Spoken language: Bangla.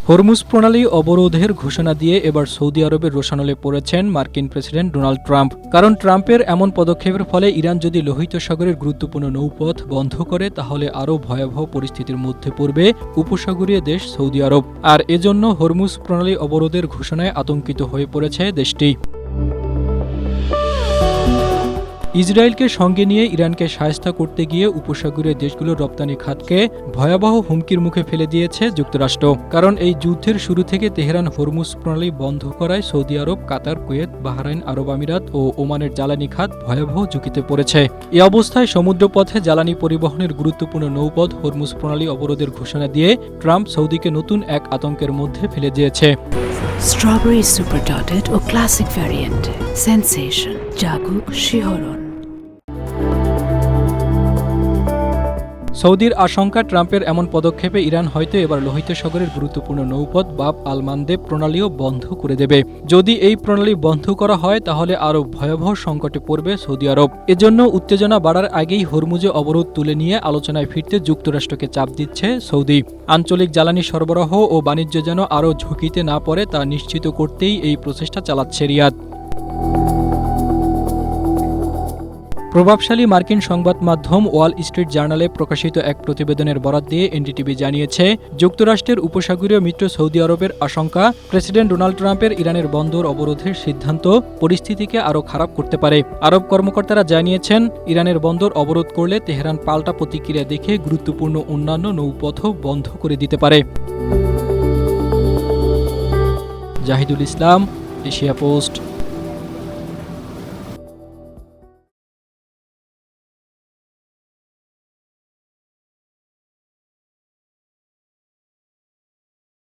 হরমুজ প্রণালী অবরোধের ঘোষণা দিয়ে এবার সৌদি আরবের রোষানলে পড়েছেন মার্কিন প্রেসিডেন্ট ডোনাল্ড ট্রাম্প। কারণ ট্রাম্পের এমন পদক্ষেপের ফলে ইরান যদি লোহিত সাগরের গুরুত্বপূর্ণ নৌপথ বন্ধ করে তাহলে আরও ভয়াবহ পরিস্থিতির মধ্যে পড়বে উপসাগরীয় দেশ সৌদি আরব। আর এজন্য হরমুজ প্রণালী অবরোধের ঘোষণায় আতঙ্কিত হয়ে পড়েছে দেশটি। ইসরায়েলকে সঙ্গে নিয়ে ইরানকে শায়েস্তা করতে গিয়ে উপসাগরীয় দেশগুলোর রপ্তানি খাতকে ভয়াবহ হুমকির মুখে ফেলে দিয়েছে যুক্তরাষ্ট্র। কারণ এই যুদ্ধের শুরু থেকে তেহরান হরমুজ প্রণালী বন্ধ করায় সৌদি আরব, কাতার, কুয়েত, বাহরাইন, আরব আমিরাত ও ওমানের জ্বালানি খাত ভয়াবহ ঝুঁকিতে পড়েছে। এ অবস্থায় সমুদ্রপথে জ্বালানি পরিবহনের গুরুত্বপূর্ণ নৌপথ হরমুজ প্রণালী অবরোধের ঘোষণা দিয়ে ট্রাম্প সৌদিকে নতুন এক আতঙ্কের মধ্যে ফেলে দিয়েছে। স্ট্রবেরি সুপার ডটেড ও ক্লাসিক ভ্যারিয়েন্ট সেন্সেশন জাগুক শিহরণ। সৌদির আশঙ্কা, ট্রাম্পের এমন পদক্ষেপে ইরান হয়তো এবার লোহিত সাগরের গুরুত্বপূর্ণ নৌপথ বাব আল মানদেব প্রণালীও বন্ধ করে দেবে। যদি এই প্রণালী বন্ধ করা হয় তাহলে আরও ভয়াবহ সংকটে পড়বে সৌদি আরব। এজন্য উত্তেজনা বাড়ার আগেই হরমুজে অবরোধ তুলে নিয়ে আলোচনায় ফিরতে যুক্তরাষ্ট্রকে চাপ দিচ্ছে সৌদি। আঞ্চলিক জ্বালানি সরবরাহ ও বাণিজ্য যেন আরও ঝুঁকিতে না পড়ে তা নিশ্চিত করতেই এই প্রচেষ্টা চালাচ্ছে রিয়াদ। প্রভাবশালী মার্কিন সংবাদ মাধ্যম ওয়াল স্ট্রিট জার্নালে প্রকাশিত এক প্রতিবেদনের বরাত দিয়ে এনডিটিভি জানিয়েছে, যুক্তরাষ্ট্রের উপসাগরীয় মিত্র সৌদি আরবের আশঙ্কা, প্রেসিডেন্ট ডোনাল্ড ট্রাম্পের ইরানের বন্দর অবরোধের সিদ্ধান্ত পরিস্থিতিকে আরও খারাপ করতে পারে। আরব কর্মকর্তারা জানিয়েছেন, ইরানের বন্দর অবরোধ করলে তেহরান পাল্টা প্রতিক্রিয়া দেখে গুরুত্বপূর্ণ অন্যান্য নৌপথও বন্ধ করে দিতে পারে। জাহিদুল ইসলাম, এশিয়া পোস্ট।